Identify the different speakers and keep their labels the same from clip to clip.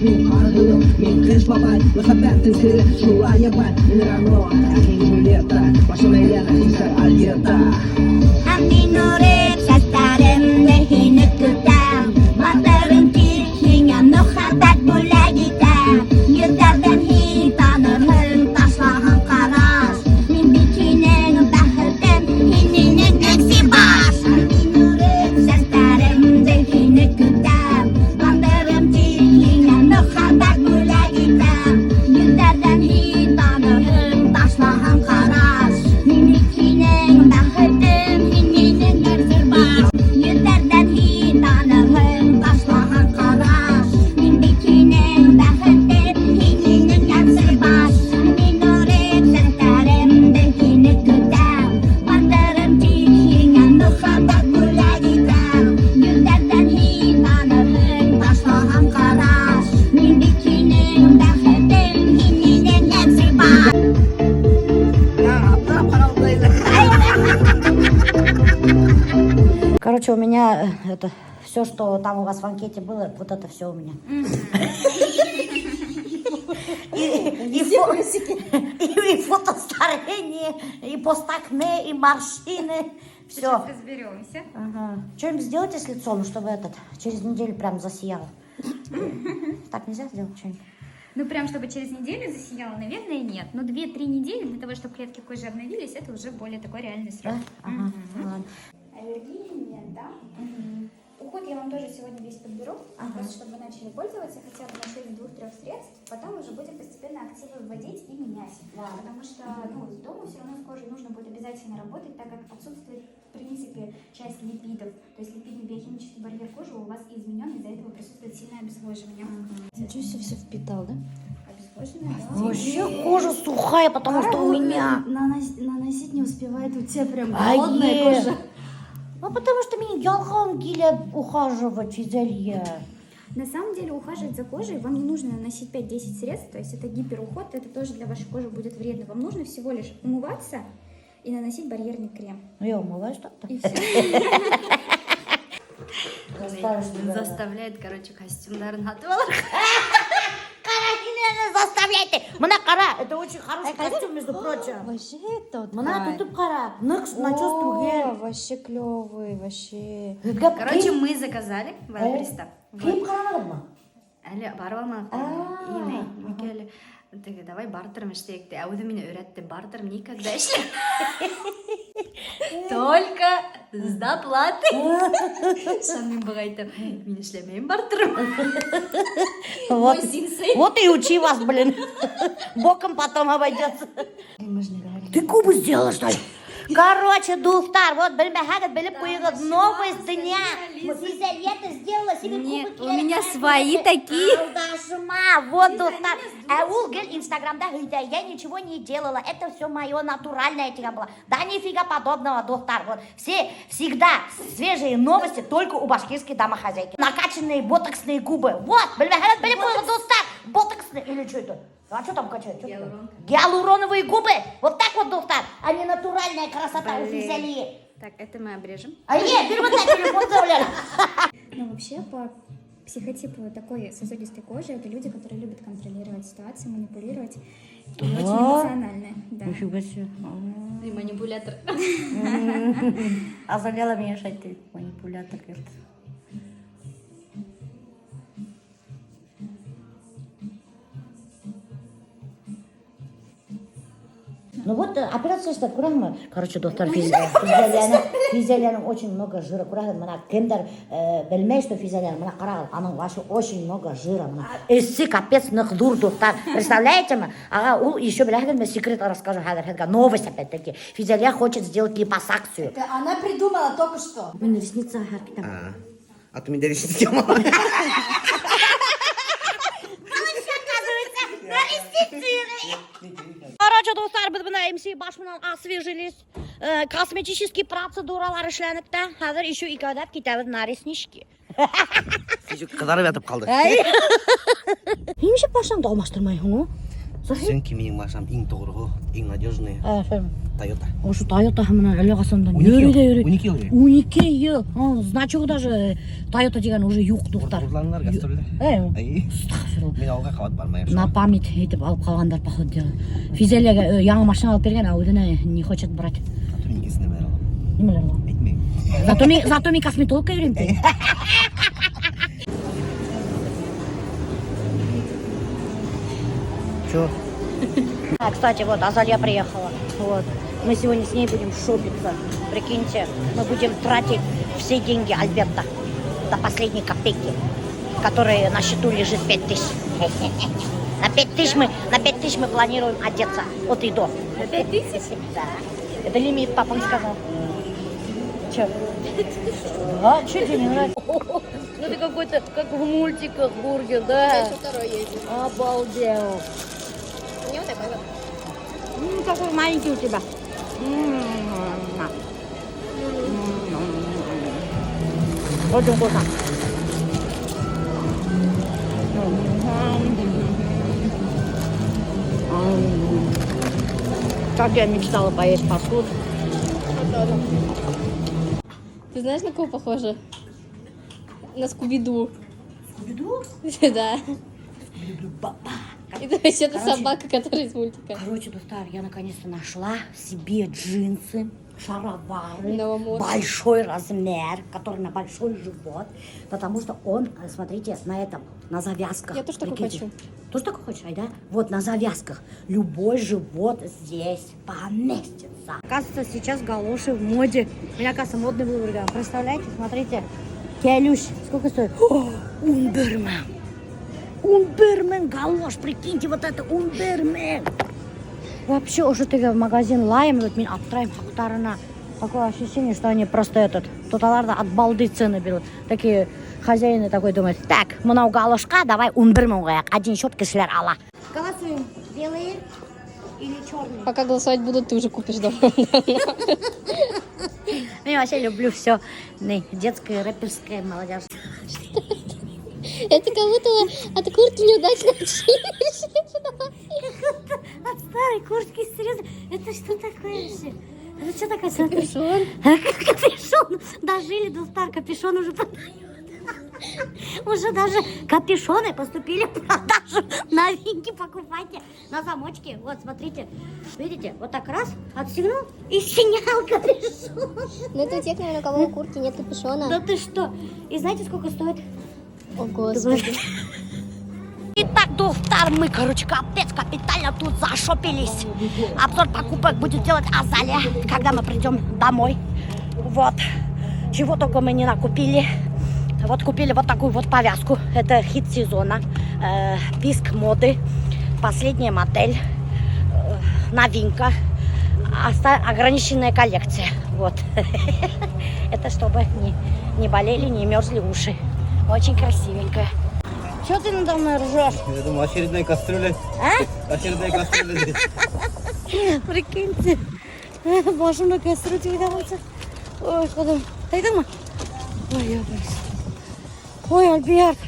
Speaker 1: Мен кеш бабай, махаббаттың сыры шулай ябай. Мен равно, әкең гулета, башым әйләнә хисар альета.
Speaker 2: Мин үреп сәстәремне һине көтәм. Батырым тик һиңа мөхәббәт бүләк итәм. Йөзәрдән һин танырһың ташлаган караш. Мин бит һинең бәхетең, һин минең әксибаш. Мин үреп сәстәремне һине көтәм. Батырым тик һиңа мөхәббәт бүләк итәм. Йөзәрдән һин танырһың ташлаган караш. Мин бит һинең бәхетең, һин минең әксибаш. Йөзәрдән һин танырһың ташлаган караш. Мин бит һинең бәхетең, һин минең әксибаш. Мин үреп сәстәремне һине көтәм. Батырым тик һиңа мөхәббәт бүләк итәм. Йөзәрдән һин танырһың ташлаган караш. Мин бит һинең бәхетең, һин минең әксибаш.
Speaker 3: Короче, у меня это все, что там у вас в анкете было, вот это все у меня. И фотостарение, и постакне, и морщины. Все.
Speaker 4: Сейчас разберемся.
Speaker 3: Ага. Что-нибудь сделайте с лицом, чтобы через неделю прям засияло. Так нельзя сделать что-нибудь?
Speaker 4: Ну, прям, чтобы через неделю засияло, наверное, нет. Но 2-3 недели для того, чтобы клетки кожи обновились, это уже более такой реальный срок.
Speaker 3: Да? Ага. Ладно.
Speaker 4: Аллергии нет, да? Уход я вам тоже сегодня весь подберу, просто чтобы вы начали пользоваться хотя бы на 6-2-3 средств, потом уже будем постепенно активы вводить и менять. Потому что дома все равно с кожей нужно будет обязательно работать, так как отсутствует в принципе часть липидов. То есть липидный биохимический барьер кожи у вас изменен, из-за этого присутствует сильное обезвоживание.
Speaker 3: Ничего себе все впитал, да?
Speaker 4: Обезвоживание, да.
Speaker 3: Вообще кожа сухая, потому что у меня...
Speaker 5: Наносить не успевает, у тебя прям
Speaker 3: Ае.
Speaker 5: холодная кожа.
Speaker 3: Ну, потому что мне ялган келет ухаживать физелье.
Speaker 4: На самом деле ухаживать за кожей вам не нужно наносить 5-10 средств, то есть это гиперуход, это тоже для вашей кожи будет вредно. Вам нужно всего лишь умываться и наносить барьерный крем.
Speaker 3: Ну, я умываюсь так-то.
Speaker 4: И все.
Speaker 5: Заставляет, короче, костюмдарын атып алар.
Speaker 3: Заставляйте! Мына қара, это очень хороший костюм, между прочим.
Speaker 5: Вообще тот.
Speaker 3: Мына тутуп қара, нықс начувствую.
Speaker 5: Вообще клевый, вообще.
Speaker 4: Короче, мы заказали Вайлдберриста.
Speaker 3: Киіп қарамадың ба?
Speaker 4: Әлі барып алмадық. Әлі давай бартером іштейік те. Әуді мені өйретті, бартером никогда ішле. Только с доплатой. Самим бұғайтым, мен ішлемеймін бартером.
Speaker 3: Вот и учи вас, блин. Боком потом обойдется. Ты губы сделала, что ли? Короче, Духтар, вот, біліп қойыңыз, новость дня. Физиолета сделала себе губы.
Speaker 4: Нет, у меня свои такие.
Speaker 3: Алдашыма, вот, Духтар. Ол гел инстаграмда хыйда, я ничего не делала. Это все мое натуральное тело было. Да нифига подобного, Духтар. Вот, все всегда свежие новости только у башкирской домохозяйки. Накачанные ботоксные губы. Вот, біліп қойыңыз, Духтар. Ботоксные, или что это? А что там качают? Гиалуроновые губы. Вот так вот, Духтар. А не натуральная красота у физиолии.
Speaker 4: Так, это мы обрежем.
Speaker 3: А нет, перемотай телефон, Зауляна.
Speaker 4: Ну, вообще, по психотипу такой сосудистой кожи, это люди, которые любят контролировать ситуацию, манипулировать. И очень эмоциональные. Да.
Speaker 3: Нифига себе.
Speaker 5: И манипулятор.
Speaker 3: А Зауляна мешать ты, манипулятор. Ну вот операция что курагмы. Короче, доктор физиолияның очень много жира. Курагмы, мына кемдер білмей, что физиолияның, мына қарағыл, аның ваши очень много жира. Эсси капец нықдур, доктор. Представляете мы? Ага, ол еще біләгін, мен секрет расскажу. Новость опять-таки. Физиолия хочет сделать липосакцию.
Speaker 5: Это она придумала только что.
Speaker 3: Мен ресница харкитам.
Speaker 1: А ты мне ресницы делала?
Speaker 3: Короче, достар, біз мына МС башынан освежились. Косметические процедуралар эшләнек та. Хәзер еще икәүдәп китәбез на реснички.
Speaker 1: Қызарып ятып қалды.
Speaker 3: Немесе башыңды алмаштырмайсың, ну?
Speaker 6: Сенки менің машинам ең тоғырғы, ең надежный Toyota.
Speaker 3: Ошо Toyota мына эле касанда
Speaker 6: 12 ел.
Speaker 3: 12 ел. Значок даже Toyota деген уже юк дуктар.
Speaker 6: Курсурландар гастролде. Мен алға қабат бармайым.
Speaker 3: На память этип алып калгандар походу дело. Физелияга яңа машина алып берген, а өзүнө не хочет брать.
Speaker 6: Никесіне бәрі алам.
Speaker 3: Немелер бар?
Speaker 6: Айтмайым.
Speaker 3: Зато мен косметологка берем.
Speaker 6: Чё?
Speaker 3: Кстати, вот Азалия приехала. Вот. Мы сегодня с ней будем шопиться. Прикиньте, мы будем тратить все деньги Альберта до последней копейки, которые на счету лежит 5000. На 5000 мы планируем одеться от и до.
Speaker 5: На 5000?
Speaker 3: Да. Это лимит, папа сказал. Че? А, что тебе не нравится? Ну ты какой-то, как в мультиках, бургер, да?
Speaker 5: Еще второй есть.
Speaker 3: Обалдел.
Speaker 5: Мне вот такой вот.
Speaker 3: Какой маленький у тебя. Очень вкусно. Как я мечтала поесть фастфуд.
Speaker 5: Ты знаешь, на кого похоже? На Скуби-Ду.
Speaker 3: Скуби-Ду?
Speaker 5: Да. Это вообще-то собака, которая из мультика.
Speaker 3: Короче, Дустар, я наконец-то нашла себе джинсы, шаровары,
Speaker 5: Новомодные.
Speaker 3: большой размер, который на большой живот, потому что он, смотрите, на этом, на завязках.
Speaker 5: Я тоже такой
Speaker 3: Прикиньте.
Speaker 5: хочу.
Speaker 3: Тоже такой хочешь, да? Вот на завязках. Любой живот здесь поместится. Оказывается, сейчас галоши в моде. У меня, оказывается, модный выбор. Представляете, смотрите. Келюш, сколько стоит? О, Унбермен. Унбермен галош, прикиньте, вот это Унбермен. Вообще уже ты в магазин лайм, вот меня обтраем хактарына. Такое ощущение, что они просто туталарда от балды цены берут. Такие хозяины такой думают, так, мынау галошка, давай Унбермен кояк, один счет кишлер ала. Голосуем, белые или черные?
Speaker 5: Пока голосовать будут, ты уже купишь дома.
Speaker 3: Я вообще люблю все детское, рэперское, молодежь.
Speaker 5: Это как будто от куртки неудачно отшили.
Speaker 3: От старой куртки срезали. Это что такое вообще? Это что такое?
Speaker 5: Капюшон.
Speaker 3: Капюшон. Дожили до стар, капюшон уже продают. Уже даже капюшоны поступили в продажу. Новинки покупайте на замочке. Вот, смотрите. Видите, вот так раз, отстегнул и снял капюшон.
Speaker 5: Ну это у тех, наверное, у кого у куртки нет капюшона.
Speaker 3: Да ты что? И знаете, сколько стоит?
Speaker 5: О, Господи.
Speaker 3: Итак, Дустар, мы, короче, капец капитально тут зашопились. Обзор покупок будет делать Азалия, когда мы придем домой. Вот. Чего только мы не накупили. Вот купили вот такую вот повязку. Это хит сезона. Писк моды. Последняя модель. Новинка. Ограниченная коллекция. Вот. Это чтобы не болели, не мерзли уши. Очень красивенькая. Чего ты надо мной ржешь?
Speaker 6: Я думаю, очередная кастрюля.
Speaker 3: А?
Speaker 6: Очередная кастрюля здесь.
Speaker 3: Прикиньте. Боже мой, кастрюля видавается. Ой, куда? Ты дома? Ой, я боюсь. Ой, Альберт.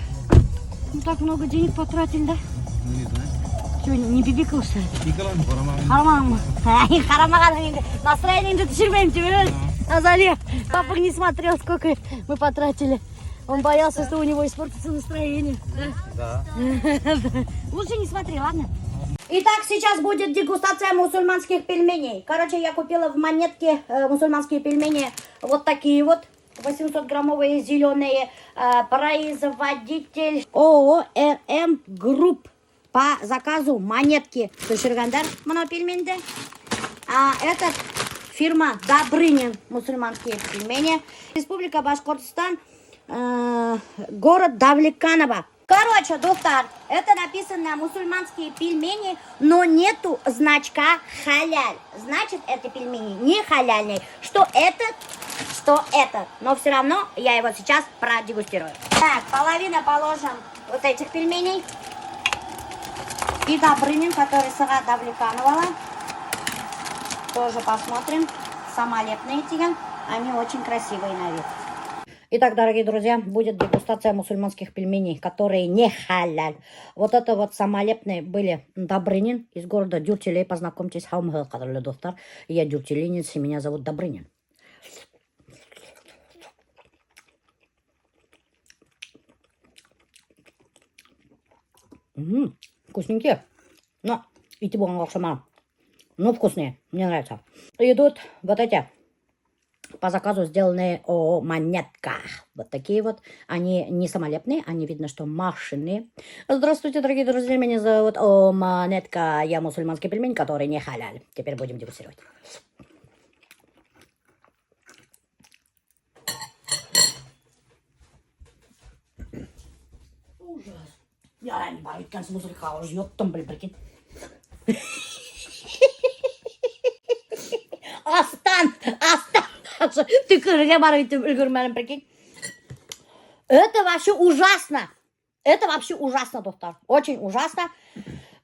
Speaker 3: Мы так много денег потратили, да?
Speaker 6: Ну, не знаю.
Speaker 3: Чего, не бибикал, что ли?
Speaker 6: Николай,
Speaker 3: Харамам. Харамаган. Настроение düşürmeyeyim тебе. Азалия. Папа не смотрел, сколько мы потратили. Он боялся, что у него испортится настроение.
Speaker 6: Да.
Speaker 3: Лучше не смотри, ладно? Итак, сейчас будет дегустация мусульманских пельменей. Короче, я купила в Монетке мусульманские пельмени. Вот такие вот. 800-граммовые зеленые. Производитель ООО РМ Групп. По заказу Монетки. Тушергандар монопельменде. А этот фирма Добрынин. Мусульманские пельмени. Республика Башкортостан. Город Давлеканово. Короче, Дустар, это написано мусульманские пельмени, но нету значка халяль. Значит, это пельмени не халяльные. Что это. Но все равно я его сейчас продегустирую. Так, половина положим вот этих пельменей. И Добрынин, который сыра Давлеканова. Тоже посмотрим. Самолепные тиган. Они очень красивые на вид. Итак, дорогие друзья, будет дегустация мусульманских пельменей, которые не халяль. Вот это вот самолепные были Добрынин из города Дюртилей. Познакомьтесь, хаумхэ, кадрлы достар. Я дюртилинец, и меня зовут Добрынин. Вкусненькие. Но идти будем окшама. Ну, вкусные, мне нравится. Идут вот эти, по заказу сделанные ООО «Монетка». Вот такие вот. Они не самолепные, они видно, что машинные. Здравствуйте, дорогие друзья, меня зовут ООО «Монетка». Я мусульманский пельмень, который не халяль. Теперь будем дегустировать. Ужас. Я не боюсь, конец мусульха уже ёттым, блин, прикинь. Астан! Ты кырыга барыйтым үлгірмәлім, прикинь. Это вообще ужасно. Это вообще ужасно, доктор. Очень ужасно.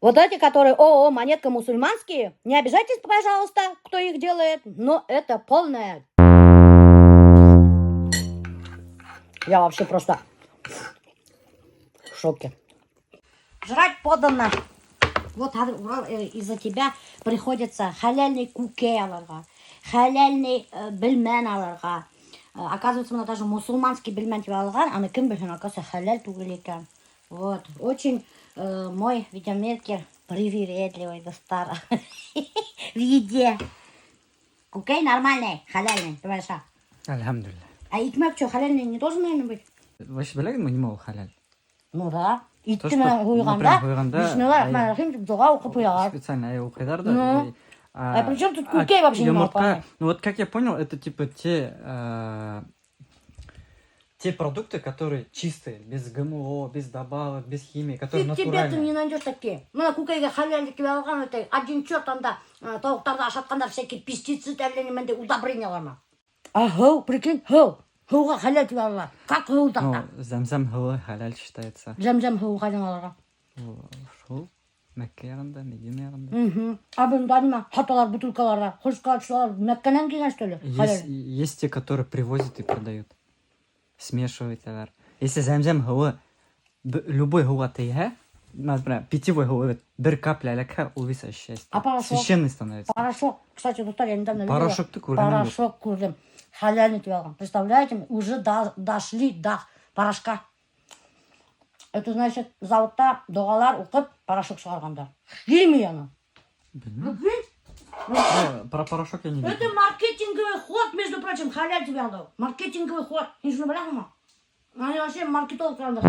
Speaker 3: Вот эти, которые ООО «Монетка» мусульманские, не обижайтесь, пожалуйста, кто их делает, но это полное... Я вообще просто в шоке. Жрать подано. Вот из-за тебя приходится халяльный куке аларга, халяльный бельмен аларга. Оказывается, мы даже мусульманский бельмен аларга, а на кем бельмен, оказывается, халяль тугеликан. Вот. Очень мой видеомейкер привередливый до стара. В еде. Кукей нормальный, халяльный, понимаешь?
Speaker 7: Альхамдулилля.
Speaker 3: А икмек что, халяльный не должен, наверное, быть?
Speaker 7: Вообще білеген не мол халяль.
Speaker 3: Ну да.
Speaker 7: То,
Speaker 3: Иттімен
Speaker 7: что,
Speaker 3: қойғанда,
Speaker 7: например,
Speaker 3: бисмиллахи-рахмани-рахим деп дұға оқып қояды.
Speaker 7: специально укидар, да.
Speaker 3: Ну. А при чем тут кукей вообще не могу понять?
Speaker 7: Ну вот как я понял, это типа те продукты, которые чистые, без ГМО, без добавок, без химии, которые
Speaker 3: Тебе ты
Speaker 7: натуральные.
Speaker 3: не найдешь такие. Мына кукейге халяльдік кеп алған, это один чет анда тауықтарды ашатқандар всякие пестицид әлденеменде удобрениялар ма. А хау, прикинь, хау. Хауға халяль кеп алалар. Как хау
Speaker 7: Ну,
Speaker 3: тақта?
Speaker 7: замзам хылы халяль считается.
Speaker 3: Жам-жам хау қайдан аларға.
Speaker 7: Шул, Мәкке ягында, Медина ягында.
Speaker 3: А бұнда неме, хаталар, бутылкаларда, хошқалшылар, Мәккенен келген что ли?
Speaker 7: Есть те, которые привозят и продают. Смешивают. Если замзам хылы, любой хылы тейге, например, питьевой хылы, бір капля аляка увиса счастье.
Speaker 3: А порошок?
Speaker 7: Священный становится.
Speaker 3: Порошок. Кстати, доктор, я недавно видела.
Speaker 7: Порошок-то көргенім жоқ.
Speaker 3: Порошок көрдім. Халяльный кеп алған. Представляете, уже дошли до порошка. Это значит, заводта доғалар оқып, порошок шығарғандар. Химияны.
Speaker 7: Про порошок я не
Speaker 3: Это
Speaker 7: видел.
Speaker 3: маркетинговый ход, между прочим, халяль тебе алдау. Маркетинговый ход. Не шunu білесің ма? Они вообще маркетологтарында.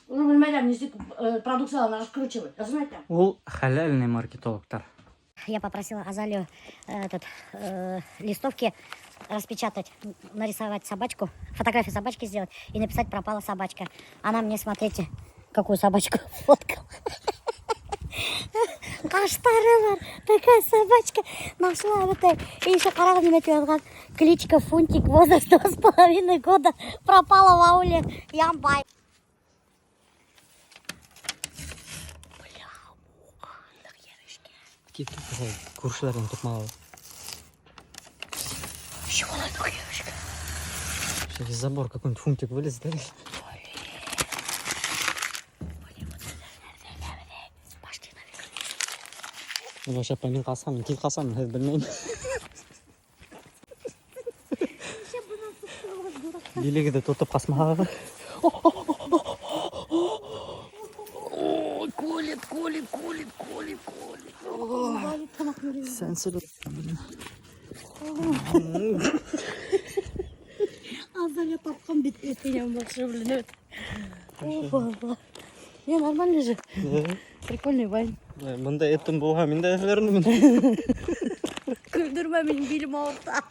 Speaker 3: Уже білмейдер, несі продукцияларын раскручивать. Знаете?
Speaker 7: Ол халяльный маркетологтар.
Speaker 2: Я попросила Азалию листовки распечатать, нарисовать собачку, фотографию собачки сделать и написать «пропала собачка». Она мне, смотрите, какую собачку фоткала. Каштары бар, такая собачка нашла в этой. И еще қарағым кличка Фунтик, возраст 2,5 года, пропала в ауле Ямбай.
Speaker 7: Көршілерден тұтмалы. Сейчас из забора какой-нибудь фунтик вылез, да? Вообще по мен қалсам, кел қалсам, білмеймін. Билегі де тұтып қасмаға. Колет. Сәнсілі.
Speaker 3: Азалия тапқан бет етеген бақшы білінет. Не, нормально же. Прикольный вайн.
Speaker 7: Бұнда еттім болға, мен де әфілерін.
Speaker 3: Күлдірме мен белім ауырта.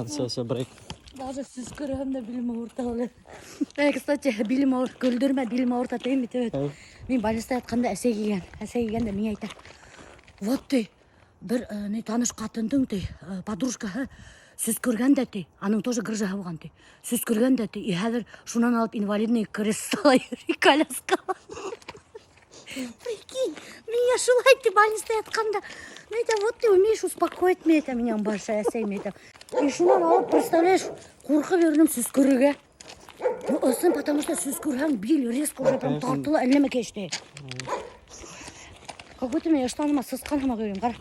Speaker 7: Все, брейк.
Speaker 3: Даже сіз көрігімді белім ауырта. Кстати, белім ауыр, күлдірме белім ауырта тейін бет. Мен больниста жатқанда әсе келген де мен айтам. Вот ты, бір таныш қатындың ты, подружка, сіз көрген де ты, аның тоже грыжа болған ты. Сіз көрген де ты, и хәзір шунан алып инвалидный кресло и коляска. Прикинь, меня шулай ты больниста жатқанда. Мен айтам, вот ты умеешь успокоить меня, это меня большая семья.
Speaker 2: И шунан алып, представляешь, қорқып ердім сүскіріге. Ну, ысын, потому что сүскірген бил резко уже прям тартылы әлеме кешті. Какой-то мен ештаныма сысқаныма көрем, қара.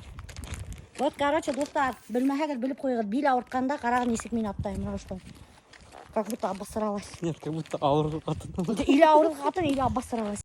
Speaker 2: Вот, короче, достар, білмәхәгіл біліп қойғыр, бил ауыртқанда қарағын есік мен аттайым, ұштан. Как будто обосралась.
Speaker 7: Нет, как будто ауыр қатын.
Speaker 2: Или ауыр қатын, или обосралась.